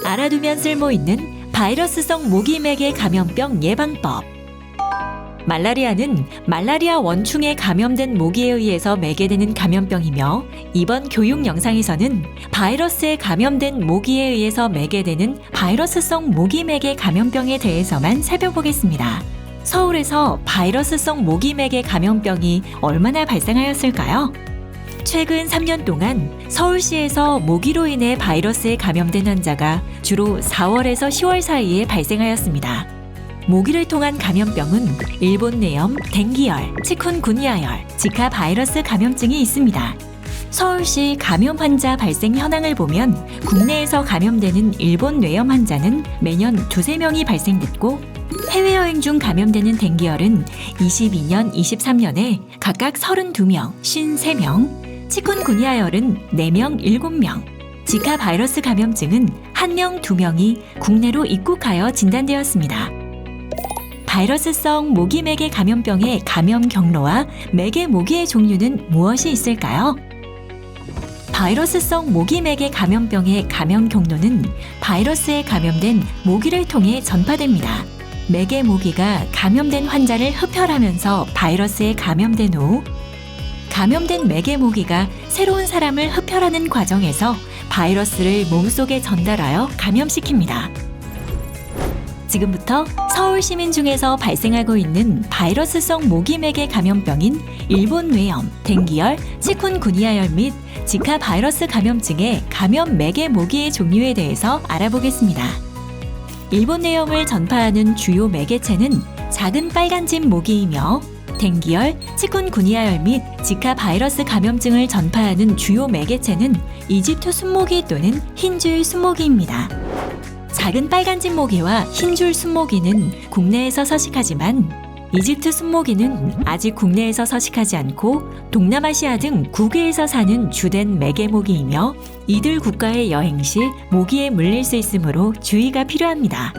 알아두면 쓸모있는 바이러스성 모기맥의 감염병 예방법. 말라리아는 말라리아 원충에 감염된 모기에 의해서 매개되는 감염병이며, 이번 교육 영상에서는 바이러스에 감염된 모기에 의해서 매개되는 바이러스성 모기맥의 감염병에 대해서만 살펴보겠습니다. 서울에서 바이러스성 모기맥의 감염병이 얼마나 발생하였을까요? 최근 3년 동안 서울시에서 모기로 인해 바이러스에 감염된 환자가 주로 4월에서 10월 사이에 발생하였습니다. 모기를 통한 감염병은 일본뇌염, 댕기열, 치쿤구니아열, 지카 바이러스 감염증이 있습니다. 서울시 감염 환자 발생 현황을 보면 국내에서 감염되는 일본뇌염 환자는 매년 2~3명이 발생됐고, 해외여행 중 감염되는 댕기열은 22년, 23년에 각각 32명, 53명, 치쿤구니아열은 4명, 7명, 지카 바이러스 감염증은 1명, 2명이 국내로 입국하여 진단되었습니다. 바이러스성 모기맥의 감염병의 감염 경로와 맥의 모기의 종류는 무엇이 있을까요? 바이러스성 모기맥의 감염병의 감염 경로는 바이러스에 감염된 모기를 통해 전파됩니다. 맥의 모기가 감염된 환자를 흡혈하면서 바이러스에 감염된 후 감염된 맥의 모기가 새로운 사람을 흡혈하는 과정에서 바이러스를 몸속에 전달하여 감염시킵니다. 지금부터 서울 시민 중에서 발생하고 있는 바이러스성 모기맥의 감염병인 일본뇌염, 댕기열, 치쿤구니아열 및 지카 바이러스 감염증의 감염 맥의 모기의 종류에 대해서 알아보겠습니다. 일본뇌염을 전파하는 주요 매개체는 작은 빨간집 모기이며, 댕기열, 치쿤구니아열 및 지카 바이러스 감염증을 전파하는 주요 매개체는 이집트 순모기 또는 흰줄 순모기입니다. 작은 빨간집 모기와 흰줄 순모기는 국내에서 서식하지만 이집트 순모기는 아직 국내에서 서식하지 않고 동남아시아 등 국외에서 사는 주된 맥의 모기이며, 이들 국가의 여행 시 모기에 물릴 수 있으므로 주의가 필요합니다.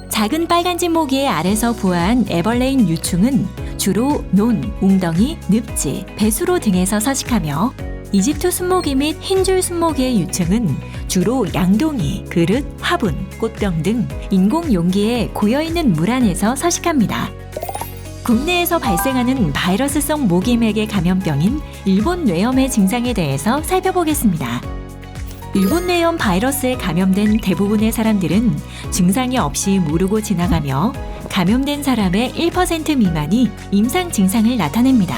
작은 빨간집 모기의 알에서 부화한 에벌레인 유충은 주로 논, 웅덩이, 늪지, 배수로 등에서 서식하며, 이집트 순모기 및 흰줄 순모기의 유충은 주로 양동이, 그릇, 화분, 꽃병 등 인공 용기에 고여있는 물 안에서 서식합니다. 국내에서 발생하는 바이러스성 모기맥의 감염병인 일본뇌염의 증상에 대해서 살펴보겠습니다. 일본뇌염 바이러스에 감염된 대부분의 사람들은 증상이 없이 모르고 지나가며, 감염된 사람의 1% 미만이 임상 증상을 나타냅니다.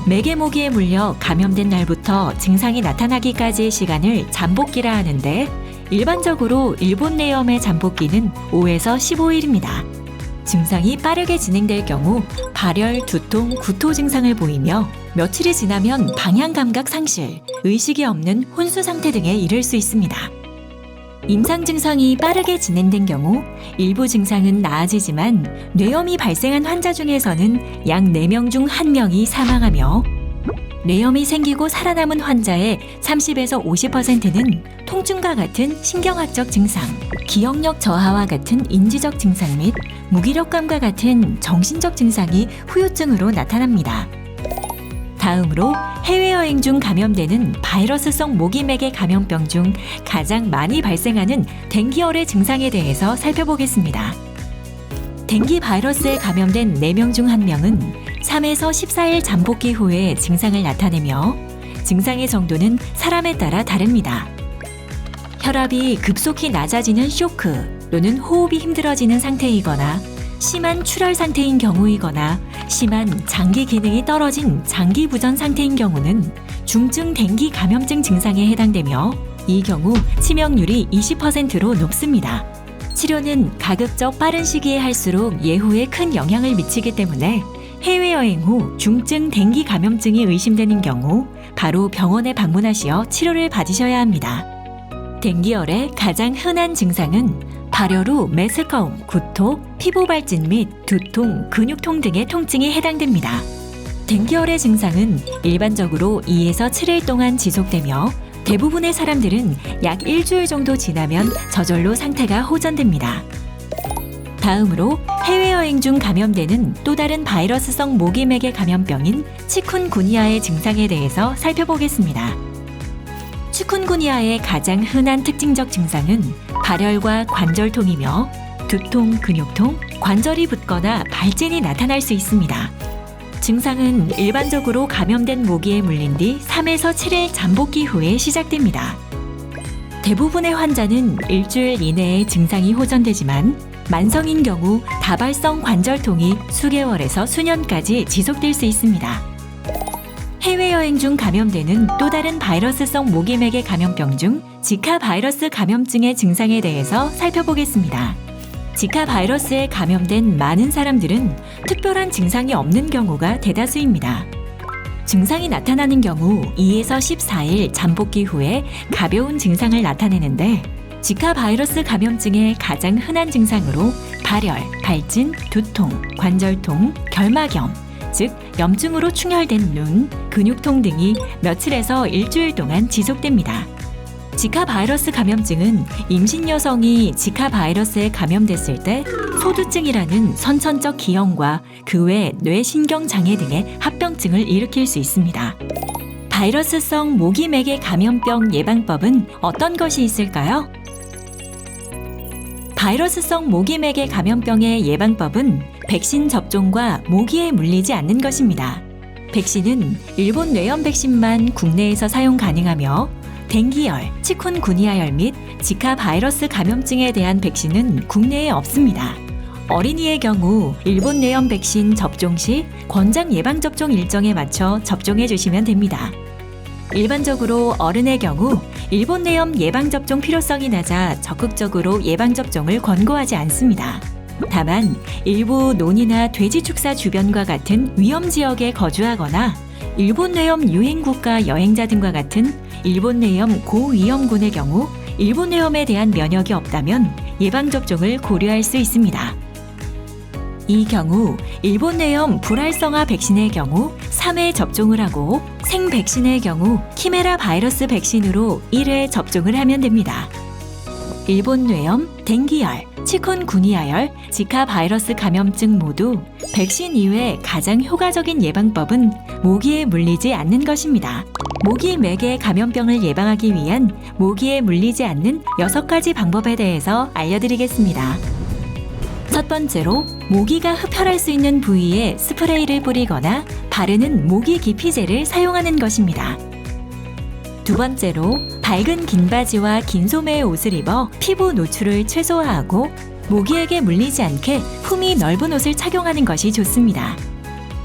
맥의 모기에 물려 감염된 날부터 증상이 나타나기까지의 시간을 잠복기라 하는데, 일반적으로 일본뇌염의 잠복기는 5에서 15일입니다. 증상이 빠르게 진행될 경우 발열, 두통, 구토 증상을 보이며, 며칠이 지나면 방향감각 상실, 의식이 없는 혼수 상태 등에 이를 수 있습니다. 임상 증상이 빠르게 진행된 경우 일부 증상은 나아지지만, 뇌염이 발생한 환자 중에서는 약 4명 중 1명이 사망하며, 뇌염이 생기고 살아남은 환자의 30에서 50%는 통증과 같은 신경학적 증상, 기억력 저하와 같은 인지적 증상 및 무기력감과 같은 정신적 증상이 후유증으로 나타납니다. 다음으로 해외여행 중 감염되는 바이러스성 모기맥의 감염병 중 가장 많이 발생하는 댕기열의 증상에 대해서 살펴보겠습니다. 댕기 바이러스에 감염된 4명 중 1명은 3에서 14일 잠복기 후에 증상을 나타내며, 증상의 정도는 사람에 따라 다릅니다. 혈압이 급속히 낮아지는 쇼크 또는 호흡이 힘들어지는 상태이거나, 심한 출혈 상태인 경우이거나, 심한 장기 기능이 떨어진 장기 부전 상태인 경우는 중증 댕기 감염증 증상에 해당되며, 이 경우 치명률이 20%로 높습니다. 치료는 가급적 빠른 시기에 할수록 예후에 큰 영향을 미치기 때문에 해외여행 후 중증 댕기 감염증이 의심되는 경우 바로 병원에 방문하시어 치료를 받으셔야 합니다. 댕기열의 가장 흔한 증상은 발열 후 메스꺼움, 구토, 피부 발진 및 두통, 근육통 등의 통증이 해당됩니다. 댕기열의 증상은 일반적으로 2에서 7일 동안 지속되며, 대부분의 사람들은 약 일주일 정도 지나면 저절로 상태가 호전됩니다. 다음으로 해외여행 중 감염되는 또 다른 바이러스성 모기맥의 감염병인 치쿤구니아의 증상에 대해서 살펴보겠습니다. 치쿤구니아의 가장 흔한 특징적 증상은 발열과 관절통이며 두통, 근육통, 관절이 붓거나 발진이 나타날 수 있습니다. 증상은 일반적으로 감염된 모기에 물린 뒤 3에서 7일 잠복기 후에 시작됩니다. 대부분의 환자는 일주일 이내에 증상이 호전되지만 만성인 경우 다발성 관절통이 수개월에서 수년까지 지속될 수 있습니다. 해외여행 중 감염되는 또 다른 바이러스성 모기맥의 감염병 중 지카 바이러스 감염증의 증상에 대해서 살펴보겠습니다. 지카 바이러스에 감염된 많은 사람들은 특별한 증상이 없는 경우가 대다수입니다. 증상이 나타나는 경우 2에서 14일 잠복기 후에 가벼운 증상을 나타내는데 지카 바이러스 감염증의 가장 흔한 증상으로 발열, 발진, 두통, 관절통, 결막염, 즉 염증으로 충혈된 눈, 근육통 등이 며칠에서 일주일 동안 지속됩니다. 지카 바이러스 감염증은 임신 여성이 지카 바이러스에 감염됐을 때 소두증이라는 선천적 기형과 그 외 뇌신경 장애 등의 합병증을 일으킬 수 있습니다. 바이러스성 모기맥의 감염병 예방법은 어떤 것이 있을까요? 바이러스성 모기맥의 감염병의 예방법은 백신 접종과 모기에 물리지 않는 것입니다. 백신은 일본 뇌염 백신만 국내에서 사용 가능하며 댕기열, 치쿤구니아열 및 지카 바이러스 감염증에 대한 백신은 국내에 없습니다. 어린이의 경우 일본 뇌염 백신 접종 시 권장 예방접종 일정에 맞춰 접종해 주시면 됩니다. 일반적으로 어른의 경우 일본 뇌염 예방접종 필요성이 낮아 적극적으로 예방접종을 권고하지 않습니다. 다만 일부 논이나 돼지 축사 주변과 같은 위험 지역에 거주하거나 일본 뇌염 유행국가 여행자 등과 같은 일본 뇌염 고위험군의 경우 일본 뇌염에 대한 면역이 없다면 예방접종을 고려할 수 있습니다. 이 경우 일본 뇌염 불활성화 백신의 경우 3회 접종을 하고 생백신의 경우 키메라 바이러스 백신으로 1회 접종을 하면 됩니다. 일본 뇌염, 댕기열, 치쿤구니아열, 지카 바이러스 감염증 모두 백신 이외 가장 효과적인 예방법은 모기에 물리지 않는 것입니다. 모기맥의 감염병을 예방하기 위한 모기에 물리지 않는 6가지 방법에 대해서 알려드리겠습니다. 첫 번째로 모기가 흡혈할 수 있는 부위에 스프레이를 뿌리거나 바르는 모기 기피제를 사용하는 것입니다. 두 번째로 밝은 긴 바지와 긴 소매의 옷을 입어 피부 노출을 최소화하고 모기에게 물리지 않게 품이 넓은 옷을 착용하는 것이 좋습니다.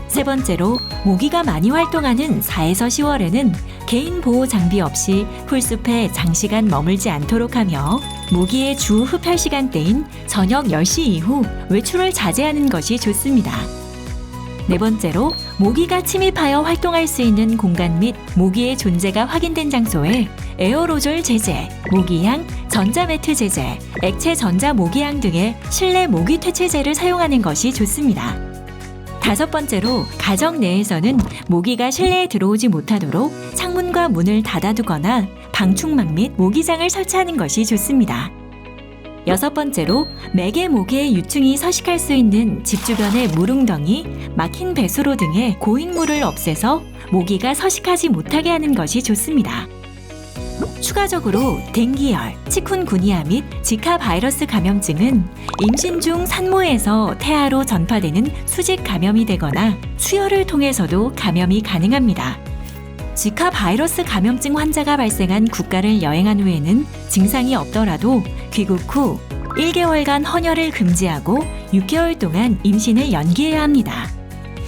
세 번째로 모기가 많이 활동하는 4에서 10월에는 개인 보호 장비 없이 풀숲에 장시간 머물지 않도록 하며 모기의 주 흡혈 시간대인 저녁 10시 이후 외출을 자제하는 것이 좋습니다. 네 번째로 모기가 침입하여 활동할 수 있는 공간 및 모기의 존재가 확인된 장소에 에어로졸 제제, 모기향, 전자매트 제제, 액체 전자 모기향 등의 실내 모기 퇴치제를 사용하는 것이 좋습니다. 다섯 번째로 가정 내에서는 모기가 실내에 들어오지 못하도록 창문과 문을 닫아두거나 방충망 및 모기장을 설치하는 것이 좋습니다. 여섯 번째로 맥의 모기의 유충이 서식할 수 있는 집 주변의 물웅덩이, 막힌 배수로 등의 고인물을 없애서 모기가 서식하지 못하게 하는 것이 좋습니다. 추가적으로 댕기열, 치쿤구니아 및 지카 바이러스 감염증은 임신 중 산모에서 태아로 전파되는 수직 감염이 되거나 수혈을 통해서도 감염이 가능합니다. 지카 바이러스 감염증 환자가 발생한 국가를 여행한 후에는 증상이 없더라도 귀국 후 1개월간 헌혈을 금지하고 6개월 동안 임신을 연기해야 합니다.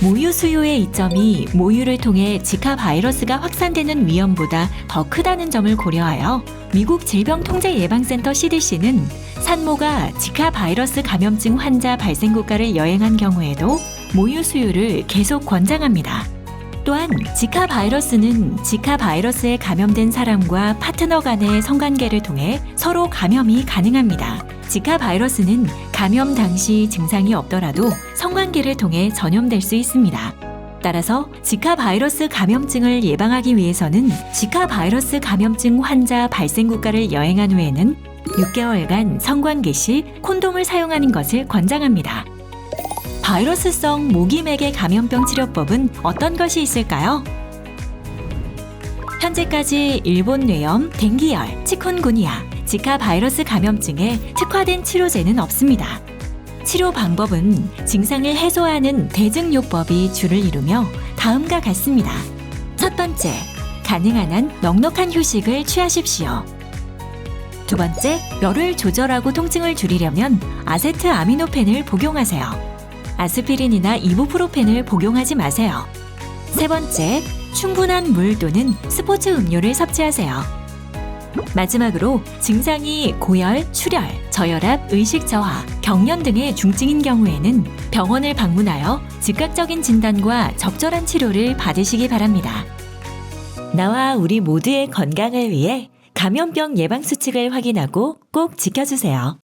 모유 수요의 이점이 모유를 통해 지카 바이러스가 확산되는 위험보다 더 크다는 점을 고려하여 미국 질병통제예방센터 CDC는 산모가 지카 바이러스 감염증 환자 발생 국가를 여행한 경우에도 모유 수유를 계속 권장합니다. 또한 지카 바이러스는 지카 바이러스에 감염된 사람과 파트너 간의 성관계를 통해 서로 감염이 가능합니다. 지카 바이러스는 감염 당시 증상이 없더라도 성관계를 통해 전염될 수 있습니다. 따라서 지카 바이러스 감염증을 예방하기 위해서는 지카 바이러스 감염증 환자 발생 국가를 여행한 후에는 6개월간 성관계 시 콘돔을 사용하는 것을 권장합니다. 바이러스성 모기맥의 감염병 치료법은 어떤 것이 있을까요? 현재까지 일본 뇌염, 댕기열, 치쿤구니아, 지카 바이러스 감염증에 특화된 치료제는 없습니다. 치료 방법은 증상을 해소하는 대증요법이 주를 이루며 다음과 같습니다. 첫 번째, 가능한 한 넉넉한 휴식을 취하십시오. 두 번째, 열을 조절하고 통증을 줄이려면 아세트아미노펜을 복용하세요. 아스피린이나 이부프로펜을 복용하지 마세요. 세 번째, 충분한 물 또는 스포츠 음료를 섭취하세요. 마지막으로 증상이 고열, 출혈, 저혈압, 의식 저하, 경련 등의 중증인 경우에는 병원을 방문하여 즉각적인 진단과 적절한 치료를 받으시기 바랍니다. 나와 우리 모두의 건강을 위해 감염병 예방 수칙을 확인하고 꼭 지켜주세요.